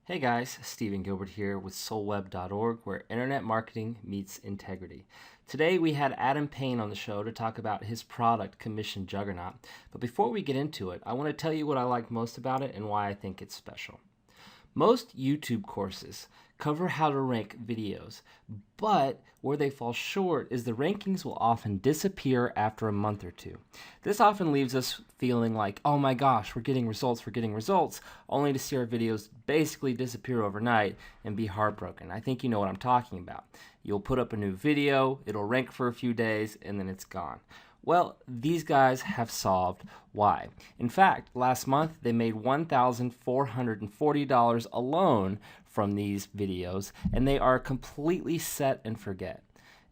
Hey guys, Stephen Gilbert here with Soulweb.org, where internet marketing meets integrity. Today we had Adam Payne on the show to talk about his product, Commission Juggernaut. But before we get into it, I want to tell you what I like most about it and why I think it's special. Most YouTube courses cover how to rank videos, but where they fall short is the rankings will often disappear after a month or two. This often leaves us feeling like, oh my gosh, we're getting results, only to see our videos basically disappear overnight and be heartbroken. I think you know what I'm talking about. You'll put up a new video, it'll rank for a few days, and then it's gone. Well, these guys have solved why. In fact, last month they made $1,440 alone from these videos, and they are completely set and forget.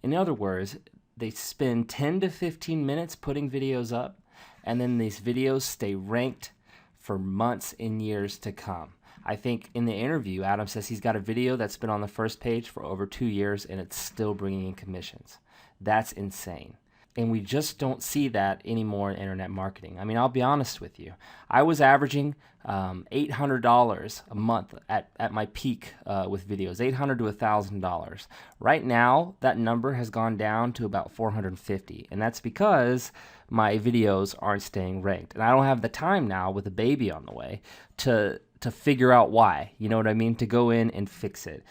In other words, they spend 10 to 15 minutes putting videos up, and then these videos stay ranked for months and years to come. I think in the interview, Adam says he's got a video that's been on the first page for over 2 years, and it's still bringing in commissions. That's insane. And we just don't see that anymore in internet marketing. I mean, I'll be honest with you. I was averaging $800 a month at my peak with videos, $800 to $1,000. Right now, that number has gone down to about $450, and that's because my videos aren't staying ranked. And I don't have the time now with a baby on the way to figure out why, you know what I mean, to go in and fix it.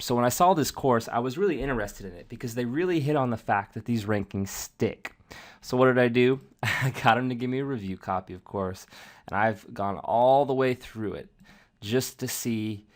So when I saw this course, I was really interested in it because they really hit on the fact that these rankings stick. So what did I do? I got them to give me a review copy, of course, and I've gone all the way through it just to see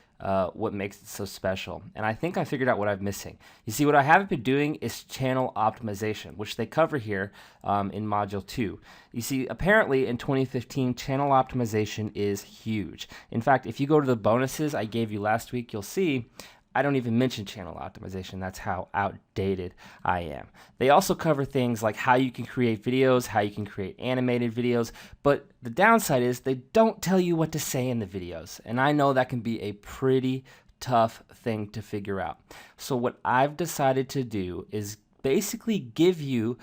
what makes it so special. And I think I figured out what I'm missing. You see, what I haven't been doing is channel optimization, which they cover here in Module 2. You see, apparently in 2015, channel optimization is huge. In fact, if you go to the bonuses I gave you last week, you'll see I don't even mention channel optimization. That's how outdated I am. They also cover things like how you can create videos, how you can create animated videos, but the downside is they don't tell you what to say in the videos, and I know that can be a pretty tough thing to figure out. So what I've decided to do is basically give you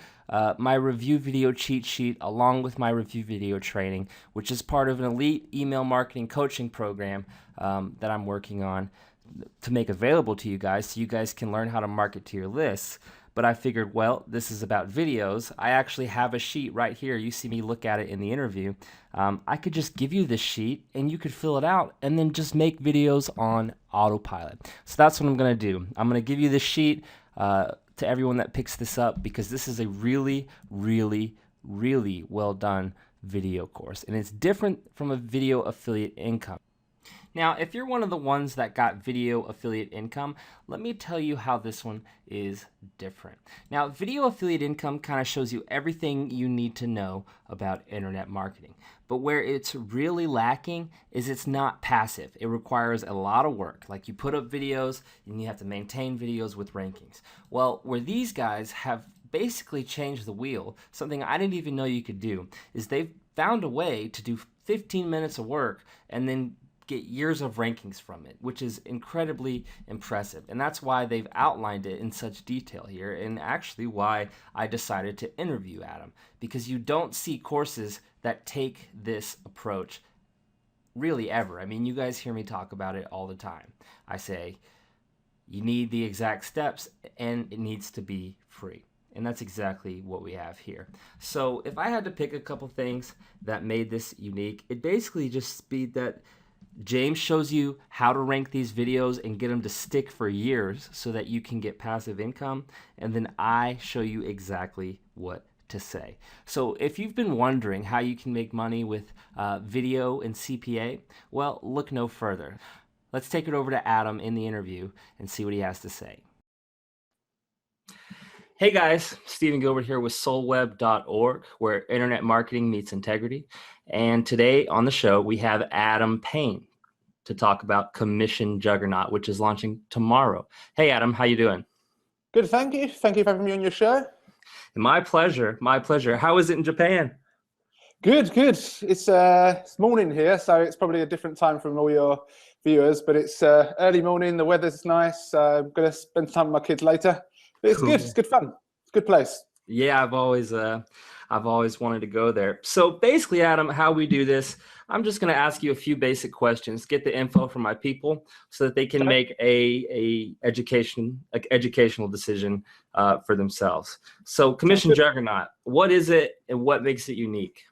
my review video cheat sheet along with my review video training, which is part of an elite email marketing coaching program that I'm working on to make available to you guys so you guys can learn how to market to your lists. But I figured, well, this is about videos. I actually have a sheet right here. You see me look at it in the interview. I could just give you this sheet and you could fill it out and then just make videos on autopilot. So that's what I'm going to do. I'm going to give you this sheet to everyone that picks this up because this is a really, really, really well done video course. And it's different from a video affiliate income. Now, if you're one of the ones that got video affiliate income, let me tell you how this one is different. Now, video affiliate income kind of shows you everything you need to know about internet marketing. But where it's really lacking is it's not passive. It requires a lot of work. Like you put up videos and you have to maintain videos with rankings. Well, where these guys have basically changed the wheel, something I didn't even know you could do, is they've found a way to do 15 minutes of work and then get years of rankings from it, which is incredibly impressive. And that's why they've outlined it in such detail here, and actually why I decided to interview Adam, because you don't see courses that take this approach really ever. I mean, you guys hear me talk about it all the time. I say, you need the exact steps and it needs to be free. And that's exactly what we have here. So if I had to pick a couple things that made this unique, it basically just be that James shows you how to rank these videos and get them to stick for years so that you can get passive income. And then I show you exactly what to say. So if you've been wondering how you can make money with video and CPA, well, look no further. Let's take it over to Adam in the interview and see what he has to say. Hey guys, Stephen Gilbert here with Soulweb.org, where internet marketing meets integrity. And today on the show, we have Adam Payne to talk about Commission Juggernaut, which is launching tomorrow. Hey Adam, how you doing? Good, thank you. Thank you for having me on your show. My pleasure, my pleasure. How is it in Japan? Good, good. It's morning here, so it's probably a different time from all your viewers, but it's early morning, the weather's nice. I'm going to spend time with my kids later. But it's Cool. good, it's good fun. It's a good place. Yeah, I've always wanted to go there. So basically, Adam, how we do this, I'm just going to ask you a few basic questions, get the info from my people so that they can Okay. make a educational decision for themselves. So Commission Juggernaut, what is it and what makes it unique?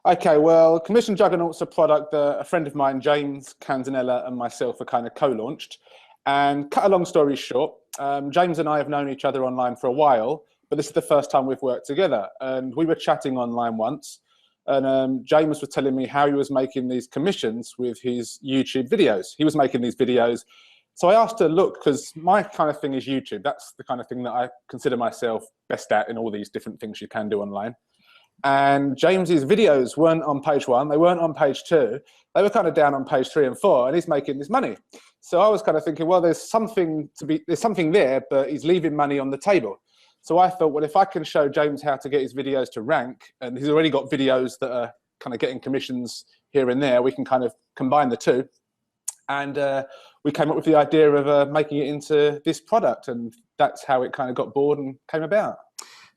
Okay, well, Commission Juggernaut's a product that a friend of mine, James Canzanella, and myself are kind of co-launched. And cut a long story short, James and I have known each other online for a while, but this is the first time we've worked together. And we were chatting online once, and James was telling me how he was making these commissions with his YouTube videos. He was making these videos. So I asked her, look, because my kind of thing is YouTube. That's the kind of thing that I consider myself best at in all these different things you can do online. And James's videos weren't on page 1, they weren't on page 2, they were kind of down on page 3 and 4, and he's making this money. So I was kind of thinking, well, there's something there, but he's leaving money on the table. So I thought, well, if I can show James how to get his videos to rank, and he's already got videos that are kind of getting commissions here and there, we can kind of combine the two. And we came up with the idea of making it into this product, and that's how it kind of got born and came about.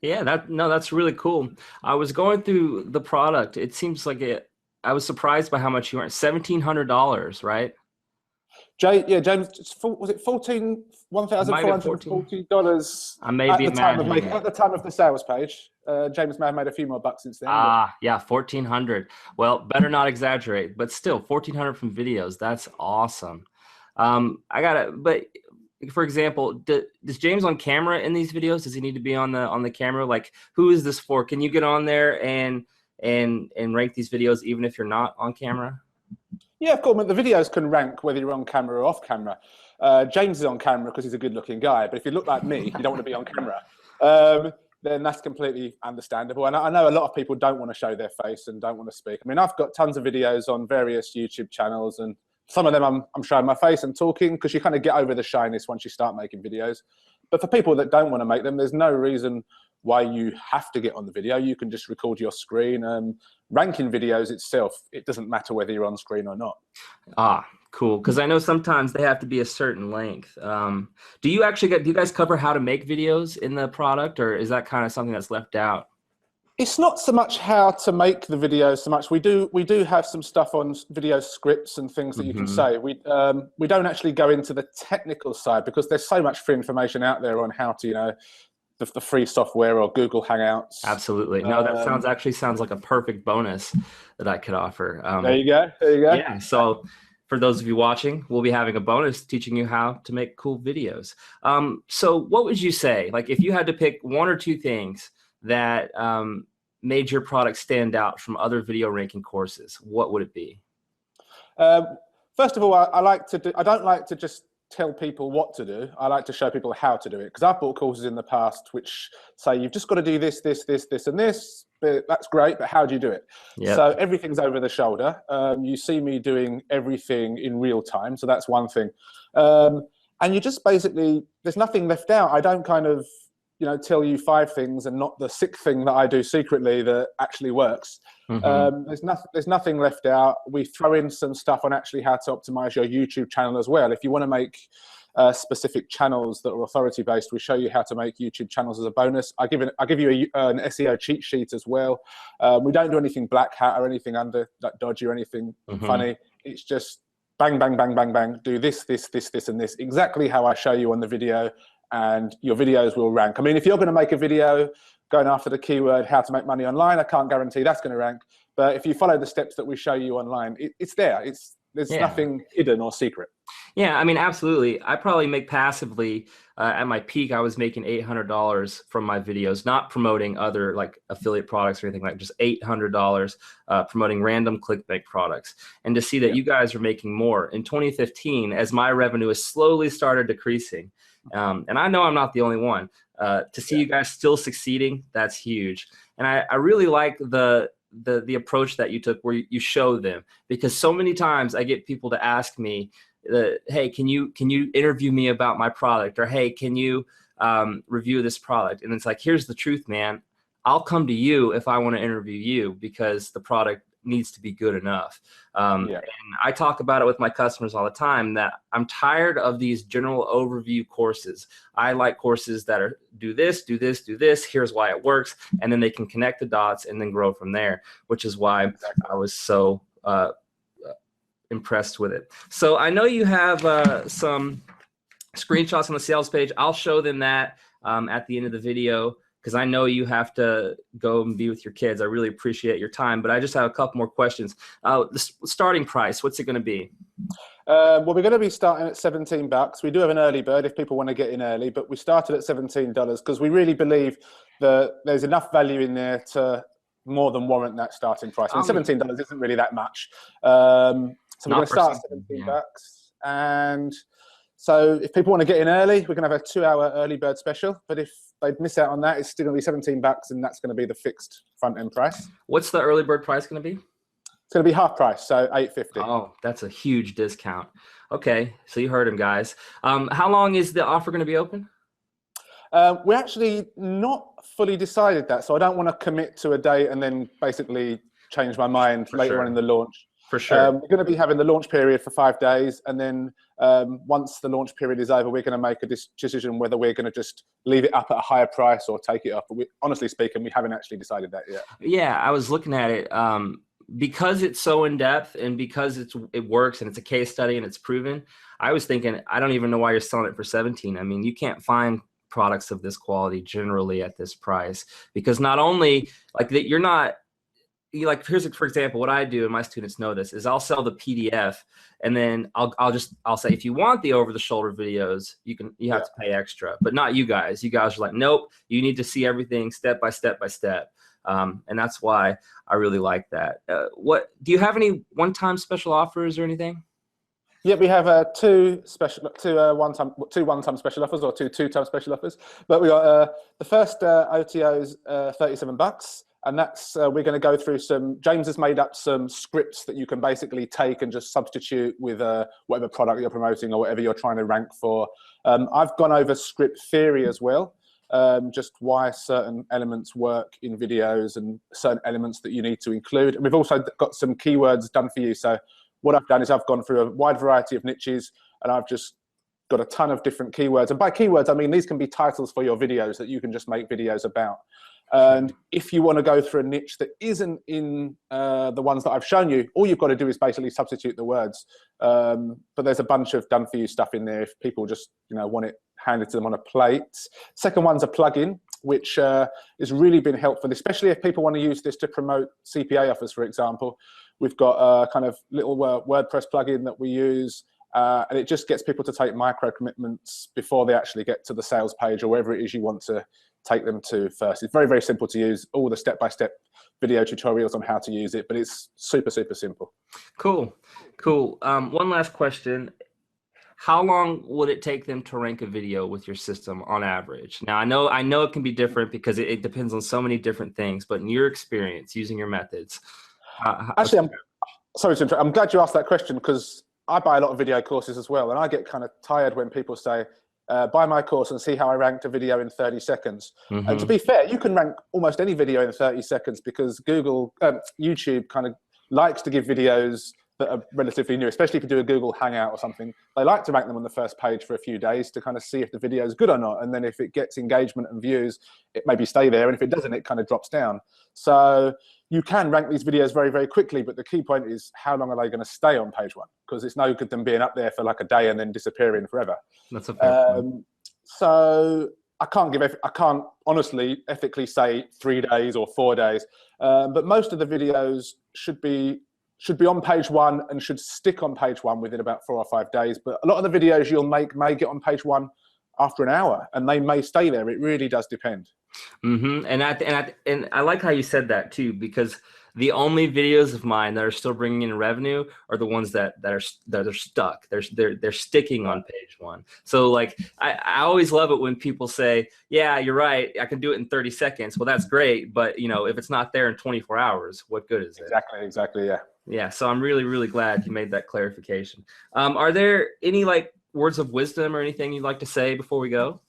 Yeah, that's really cool. I was going through the product. It seems like I was surprised by how much you earned. $1,700, right? James, was it $1,440? I may be imagining at the time of the sales page. James may have made a few more bucks since then. Yeah, 1,400. Well, better not exaggerate, but still, 1,400 from videos. That's awesome. But for example, does James on camera in these videos? Does he need to be on the camera? Like, who is this for? Can you get on there and rank these videos even if you're not on camera? Yeah, of course. The videos can rank whether you're on camera or off camera. James is on camera because he's a good-looking guy. But if you look like me, you don't want to be on camera. Then that's completely understandable. And I know a lot of people don't want to show their face and don't want to speak. I mean, I've got tons of videos on various YouTube channels, and some of them I'm showing my face and talking because you kind of get over the shyness once you start making videos. But for people that don't want to make them, there's no reason why you have to get on the video. You can just record your screen. Ranking videos itself, it doesn't matter whether you're on screen or not. Cool. Because I know sometimes they have to be a certain length. Do you guys cover how to make videos in the product, or is that kind of something that's left out? It's not so much how to make the video so much. We do have some stuff on video scripts and things that you can say. We don't actually go into the technical side because there's so much free information out there on how to, the free software or Google Hangouts. Absolutely. No, that sounds like a perfect bonus that I could offer. There you go. Yeah. So for those of you watching, we'll be having a bonus teaching you how to make cool videos. So what would you say, like if you had to pick one or two things that made your product stand out from other video ranking courses, what would it be? First of all, I don't like to just tell people what to do. I like to show people how to do it, because I've bought courses in the past which say you've just got to do this, this, this, this, and this. But that's great, but how do you do it? Yep. So everything's over the shoulder. You see me doing everything in real time, so that's one thing. And you just basically, there's nothing left out. I don't kind of tell you 5 things and not the 6th thing that I do secretly that actually works. There's nothing left out. We throw in some stuff on actually how to optimize your YouTube channel as well. If you want to make specific channels that are authority based, we show you how to make YouTube channels as a bonus. I give you an SEO cheat sheet as well. We don't do anything black hat or anything under that dodgy or anything funny. It's just bang, bang, bang, bang, bang. Do this, this, this, this, and this. Exactly how I show you on the video, and your videos will rank. I mean, if you're going to make a video going after the keyword how to make money online, I can't guarantee that's going to rank. But if you follow the steps that we show you online, it's there. There's nothing hidden or secret. Yeah, I mean, absolutely. I probably make passively, at my peak, I was making $800 from my videos, not promoting other like affiliate products or anything like, just $800 promoting random clickbait products. And to see that you guys are making more in 2015, as my revenue has slowly started decreasing. And I know I'm not the only one. To see you guys still succeeding, that's huge. And I really like the approach that you took, where you show them, because so many times I get people to ask me, hey, can you interview me about my product, or hey, can you review this product? And it's like, here's the truth, man. I'll come to you if I want to interview you, because the product needs to be good enough. Yeah. And I talk about it with my customers all the time that I'm tired of these general overview courses. I like courses that are do this, do this, do this. Here's why it works. And then they can connect the dots and then grow from there, which is why I was so impressed with it. So I know you have some screenshots on the sales page. I'll show them that at the end of the video, because I know you have to go and be with your kids. I really appreciate your time, but I just have a couple more questions. The starting price, what's it going to be? Well, we're going to be starting at $17. We do have an early bird if people want to get in early, but we started at $17 because we really believe that there's enough value in there to more than warrant that starting price. I mean, $17 isn't really that much. So we're going to start at $17. And so if people want to get in early, we're going to have a 2-hour early bird special. But if they'd miss out on that, it's still going to be $17, and that's going to be the fixed front end price. What's the early bird price going to be? It's going to be half price, so $8.50. Oh, that's a huge discount. Okay, so you heard him, guys. How long is the offer going to be open? We're actually not fully decided that, so I don't want to commit to a date and then basically change my mind later on in the launch. For sure. We're going to be having the launch period for 5 days, and then once the launch period is over, we're going to make a decision whether we're going to just leave it up at a higher price or take it up. But honestly speaking, we haven't actually decided that yet. Yeah, I was looking at it. Because it's so in depth and because it works and it's a case study and it's proven, I was thinking, I don't even know why you're selling it for 17. I mean, you can't find products of this quality generally at this price, because not only like that, here's for example, what I do, and my students know this, is I'll sell the PDF, and then I'll say, if you want the over the shoulder videos, you have to pay extra, but not you guys. You guys are like, nope, you need to see everything step by step by step. And that's why I really like that. What do you have any one-time special offers or anything? Yeah, we have two one-time special offers, or two-time special offers. But we got the first OTO's $37, and that's we're going to go through James has made up some scripts that you can basically take and just substitute with whatever product you're promoting or whatever you're trying to rank for. I've gone over script theory as well. Just why certain elements work in videos and certain elements that you need to include. And we've also got some keywords done for you. So what I've done is I've gone through a wide variety of niches, and I've just got a ton of different keywords. And by keywords, I mean these can be titles for your videos that you can just make videos about. And if you want to go through a niche that isn't in the ones that I've shown you, all you've got to do is basically substitute the words. But there's a bunch of done for you stuff in there if people just want it handed to them on a plate. Second one's a plugin, which has really been helpful, especially if people want to use this to promote CPA offers, for example. We've got a kind of little WordPress plugin that we use, and it just gets people to take micro commitments before they actually get to the sales page or wherever it is you want to take them to first. It's very, very simple to use, all the step-by-step video tutorials on how to use it, but it's super, super simple. Cool. One last question. How long would it take them to rank a video with your system on average? Now, I know it can be different because it depends on so many different things, but in your experience using your methods. Actually, I'm glad you asked that question, because I buy a lot of video courses as well, and I get kind of tired when people say, buy my course and see how I ranked a video in 30 seconds. Mm-hmm. And to be fair, you can rank almost any video in 30 seconds because YouTube kind of likes to give videos that are relatively new, especially if you do a Google Hangout or something. They like to rank them on the first page for a few days to kind of see if the video is good or not. And then if it gets engagement and views, it maybe stay there. And if it doesn't, it kind of drops down. So you can rank these videos very, very quickly. But the key point is, how long are they going to stay on page one? Because it's no good them being up there for like a day and then disappearing forever. That's a fair point. So I can't honestly ethically say 3 days or 4 days. But most of the videos should be on page one and should stick on page one within about 4 or 5 days. But a lot of the videos you'll make may get on page one after an hour, and they may stay there. It really does depend. Mm-hmm. And I like how you said that too, because the only videos of mine that are still bringing in revenue are the ones that are stuck. They're sticking on page one. So like I always love it when people say, yeah, you're right, I can do it in 30 seconds. Well, that's great, but if it's not there in 24 hours, what good is it? Exactly. Yeah. Yeah. So I'm really, really glad you made that clarification. Are there any like words of wisdom or anything you'd like to say before we go?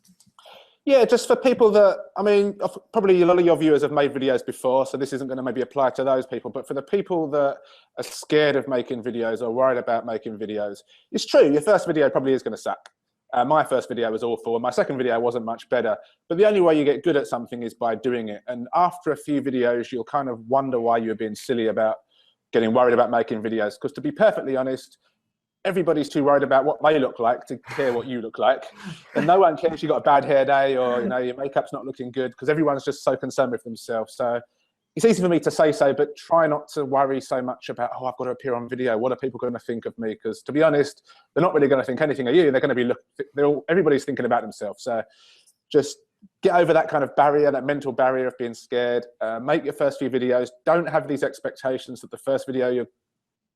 Yeah, just for people that, I mean, probably a lot of your viewers have made videos before, so this isn't going to maybe apply to those people. But for the people that are scared of making videos or worried about making videos, it's true, your first video probably is going to suck. My first video was awful, and my second video wasn't much better. But the only way you get good at something is by doing it. And after a few videos, you'll kind of wonder why you were being silly about getting worried about making videos. Because to be perfectly honest, everybody's too worried about what they look like to care what you look like. And no one cares if you've got a bad hair day or your makeup's not looking good, because everyone's just so concerned with themselves. So it's easy for me to say so, but try not to worry so much about, oh, I've got to appear on video. What are people going to think of me? Because to be honest, they're not really going to think anything of you. They're going to be everybody's thinking about themselves. So just get over that kind of barrier, that mental barrier of being scared. Make your first few videos. Don't have these expectations that the first video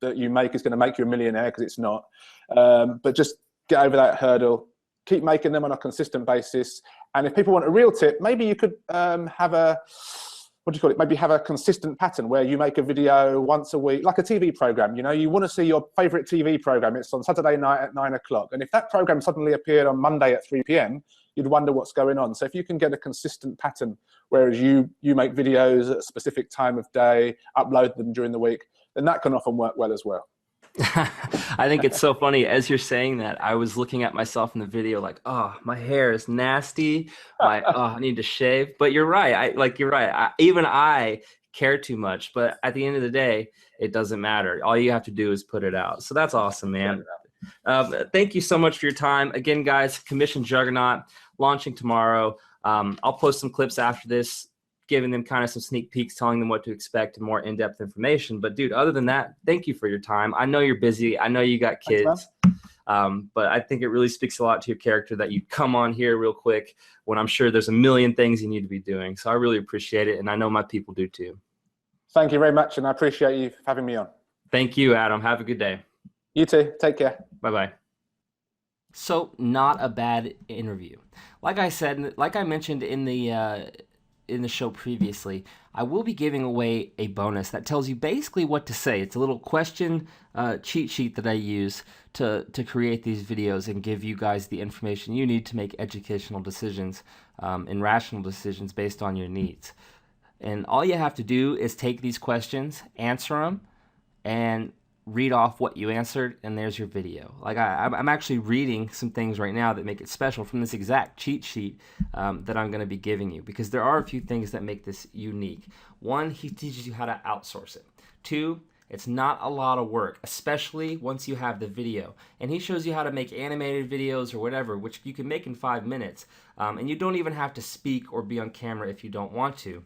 that you make is going to make you a millionaire, because it's not. But just get over that hurdle. Keep making them on a consistent basis. And if people want a real tip, maybe you could have a, what do you call it? Maybe have a consistent pattern where you make a video once a week, like a TV program. You want to see your favorite TV program. It's on Saturday night at 9 o'clock. And if that program suddenly appeared on Monday at 3 p.m., you'd wonder what's going on. So if you can get a consistent pattern, whereas you make videos at a specific time of day, upload them during the week, then that can often work well as well. I think it's so funny. As you're saying that, I was looking at myself in the video like, oh, my hair is nasty. I need to shave. But you're right. You're right. Even I care too much. But at the end of the day, it doesn't matter. All you have to do is put it out. So that's awesome, man. Thank you so much for your time. Again, guys, Commission Juggernaut launching tomorrow. I'll post some clips after this, giving them kind of some sneak peeks, telling them what to expect and more in-depth information. But dude, other than that, thank you for your time. I know you're busy. I know you got kids. But I think it really speaks a lot to your character that you come on here real quick when I'm sure there's a million things you need to be doing. So I really appreciate it. And I know my people do too. Thank you very much. And I appreciate you having me on. Thank you, Adam. Have a good day. You too. Take care. Bye-bye. So not a bad interview. Like I said, like I mentioned in the show previously, I will be giving away a bonus that tells you basically what to say. It's a little question cheat sheet that I use to create these videos and give you guys the information you need to make educational decisions and rational decisions based on your needs. And all you have to do is take these questions, answer them, and read off what you answered, and there's your video. Like I'm actually reading some things right now that make it special from this exact cheat sheet that I'm going to be giving you, because there are a few things that make this unique. One, he teaches you how to outsource it. Two, it's not a lot of work, especially once you have the video. And he shows you how to make animated videos or whatever, which you can make in 5 minutes. And you don't even have to speak or be on camera if you don't want to.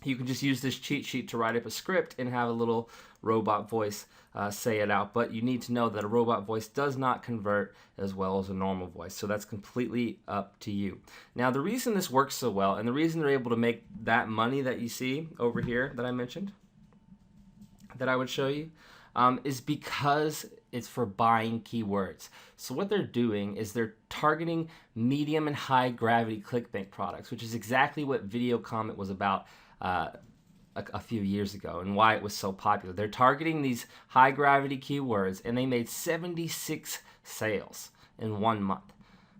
You can just use this cheat sheet to write up a script and have a little robot voice say it out. But you need to know that a robot voice does not convert as well as a normal voice. So that's completely up to you. Now, the reason this works so well, and the reason they're able to make that money that you see over here that I mentioned, that I would show you, is because it's for buying keywords. So what they're doing is they're targeting medium and high gravity clickbait products, which is exactly what Video Comment was about a few years ago and why it was so popular. They're targeting these high gravity keywords, and they made 76 sales in 1 month.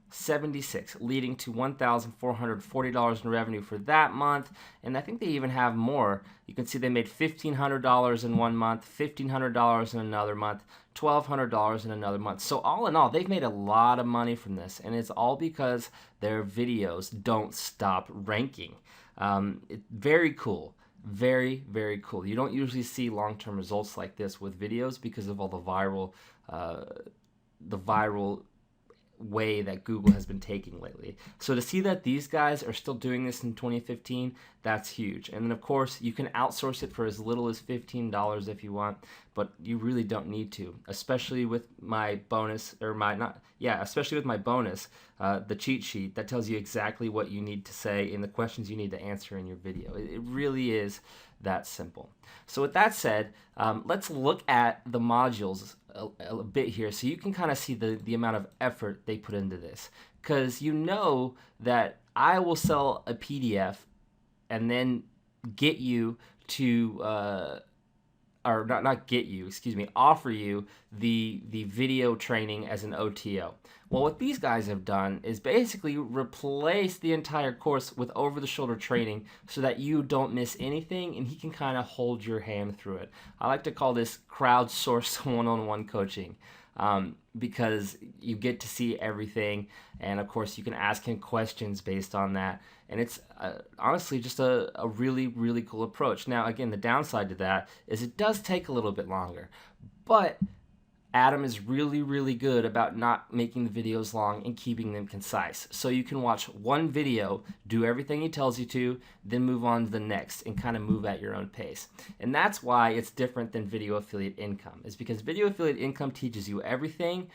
76, leading to $1,440 in revenue for that month. And I think they even have more. You can see they made $1,500 in 1 month, $1,500 in another month, $1,200 in another month. So all in all, they've made a lot of money from this, and it's all because their videos don't stop ranking. Very cool. Very, very cool. You don't usually see long-term results like this with videos because of all the viral way that Google has been taking lately. So to see that these guys are still doing this in 2015, that's huge. And then of course you can outsource it for as little as $15 if you want, but you really don't need to, especially with my bonus, especially with my bonus, the cheat sheet that tells you exactly what you need to say and the questions you need to answer in your video. It really is that simple. So with that said, let's look at the modules a bit here so you can kind of see the amount of effort they put into this, because you know that I will sell a PDF and then get you to or not get you, excuse me, offer you the video training as an OTO. Well, what these guys have done is basically replace the entire course with over-the-shoulder training so that you don't miss anything and he can kind of hold your hand through it. I like to call this crowdsourced one-on-one coaching. Because you get to see everything, and of course you can ask him questions based on that, and it's honestly just a really, really cool approach. Now again, the downside to that is it does take a little bit longer, but Adam is really, really good about not making the videos long and keeping them concise. So you can watch one video, do everything he tells you to, then move on to the next and kind of move at your own pace. And that's why it's different than video affiliate income, is because video affiliate income teaches you everything.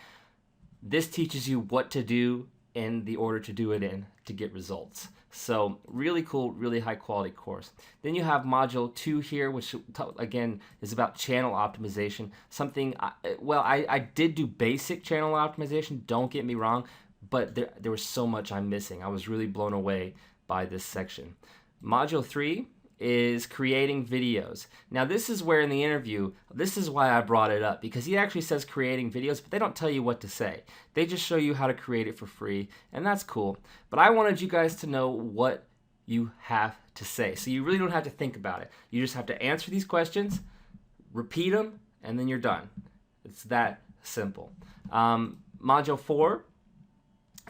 This teaches you what to do in the order to do it in to get results. So really cool, really high quality course. Then you have module 2 here, which again is about channel optimization. Something, I did do basic channel optimization, don't get me wrong, but there was so much I'm missing. I was really blown away by this section. Module 3 is creating videos. Now this is where in the interview, this is why I brought it up, because he actually says creating videos, but they don't tell you what to say. They just show you how to create it for free, and that's cool. But I wanted you guys to know what you have to say. So you really don't have to think about it. You just have to answer these questions, repeat them, and then you're done. It's that simple. Module 4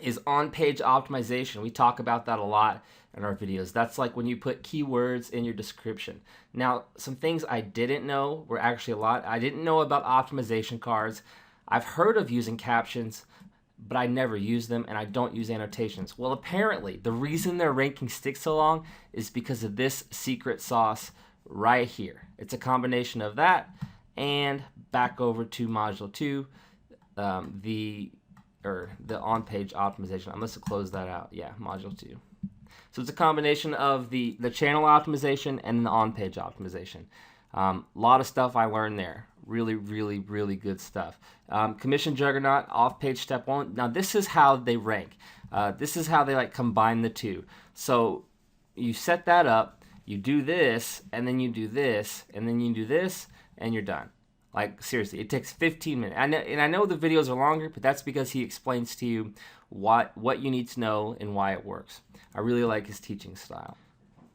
is on-page optimization. We talk about that a lot in our videos. That's like when you put keywords in your description. Now, some things I didn't know were actually a lot. I didn't know about optimization cards. I've heard of using captions, but I never use them, and I don't use annotations. Well, apparently, the reason their ranking sticks so long is because of this secret sauce right here. It's a combination of that and back over to module 2, the on-page optimization. I must have closed that out. Yeah, module 2. So it's a combination of the channel optimization and the on-page optimization. A lot of stuff I learned there. Really, really, really good stuff. Commission Juggernaut, off-page step 1. Now this is how they rank. This is how they like combine the two. So you set that up, you do this, and then you do this, and then you do this, and you're done. Like seriously, it takes 15 minutes. I know the videos are longer, but that's because he explains to you what you need to know and why it works. I really like his teaching style.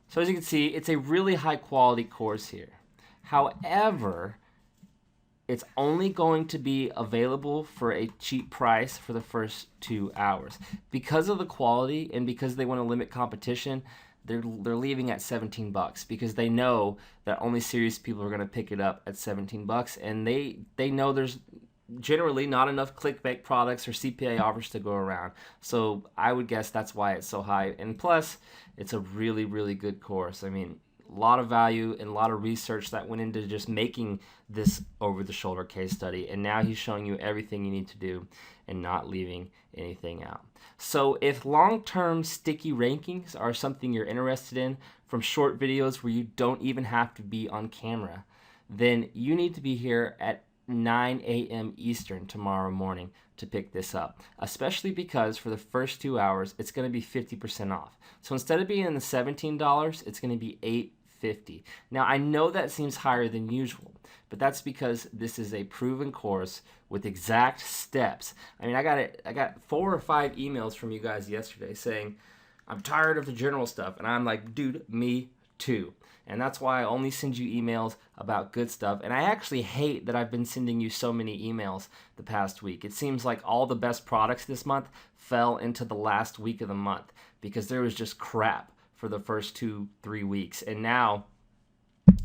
So as you can see, it's a really high quality course here. However, it's only going to be available for a cheap price for the first 2 hours. Because of the quality and because they want to limit competition, they're leaving at 17 bucks because they know that only serious people are going to pick it up at 17 bucks, and they know there's generally not enough clickbait products or CPA offers to go around. So I would guess that's why it's so high. And plus, it's a really, really good course. I mean, a lot of value and a lot of research that went into just making this over-the-shoulder case study. And now he's showing you everything you need to do and not leaving anything out. So if long-term sticky rankings are something you're interested in from short videos where you don't even have to be on camera, then you need to be here at 9 a.m. Eastern tomorrow morning to pick this up, especially because for the first 2 hours it's going to be 50% off. So instead of being in the $17, it's going to be $8.50. Now I know that seems higher than usual, but that's because this is a proven course with exact steps. I mean, I got 4 or 5 emails from you guys yesterday saying, I'm tired of the general stuff, and I'm like, dude, me too. And that's why I only send you emails about good stuff. And I actually hate that I've been sending you so many emails the past week. It seems like all the best products this month fell into the last week of the month because there was just crap for the first 2-3 weeks. And now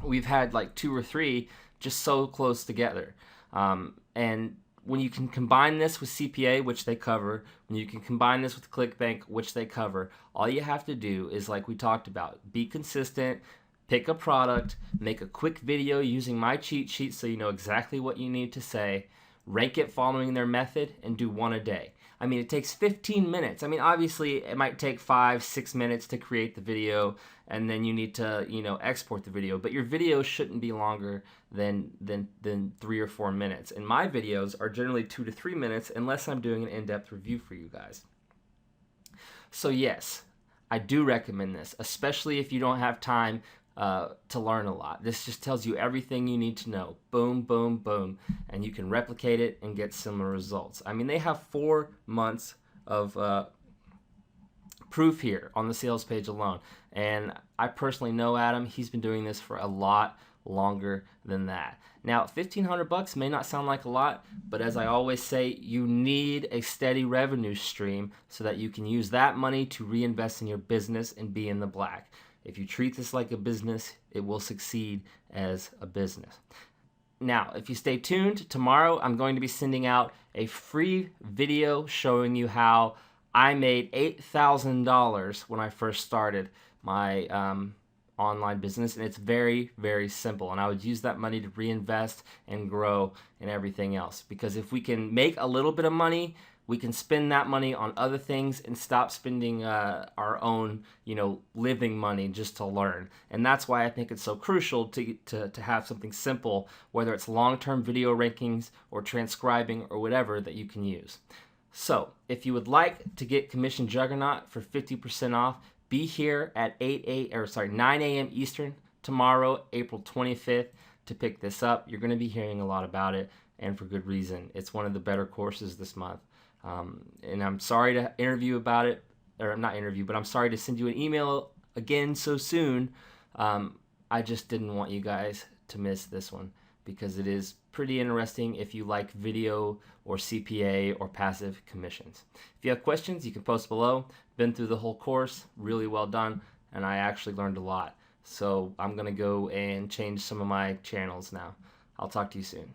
we've had like 2 or 3 just so close together. And when you can combine this with CPA, which they cover, when you can combine this with ClickBank, which they cover, all you have to do is, like we talked about, be consistent, pick a product, make a quick video using my cheat sheet so you know exactly what you need to say, rank it following their method, and do 1 a day. I mean, it takes 15 minutes. I mean, obviously, it might take 5-6 minutes to create the video, and then you need to, export the video. But your videos shouldn't be longer than 3 or 4 minutes. And my videos are generally 2 to 3 minutes, unless I'm doing an in-depth review for you guys. So yes, I do recommend this, especially if you don't have time to learn a lot. This just tells you everything you need to know. Boom, boom, boom. And you can replicate it and get similar results. I mean, they have 4 months of proof here on the sales page alone. And I personally know Adam. He's been doing this for a lot longer than that. Now, $1,500 may not sound like a lot, but as I always say, you need a steady revenue stream so that you can use that money to reinvest in your business and be in the black. If you treat this like a business, it will succeed as a business. Now, if you stay tuned, tomorrow I'm going to be sending out a free video showing you how I made $8,000 when I first started my online business, and it's very, very simple. And I would use that money to reinvest and grow and everything else. Because if we can make a little bit of money, we can spend that money on other things and stop spending our own, living money just to learn. And that's why I think it's so crucial to have something simple, whether it's long-term video rankings or transcribing or whatever that you can use. So if you would like to get Commission Juggernaut for 50% off, be here at 9 a.m. Eastern tomorrow, April 25th, to pick this up. You're going to be hearing a lot about it, and for good reason. It's one of the better courses this month. And I'm sorry to I'm sorry to send you an email again so soon. I just didn't want you guys to miss this one because it is pretty interesting if you like video or CPA or passive commissions. If you have questions, you can post below. Been through the whole course, really well done, and I actually learned a lot. So I'm going to go and change some of my channels now. I'll talk to you soon.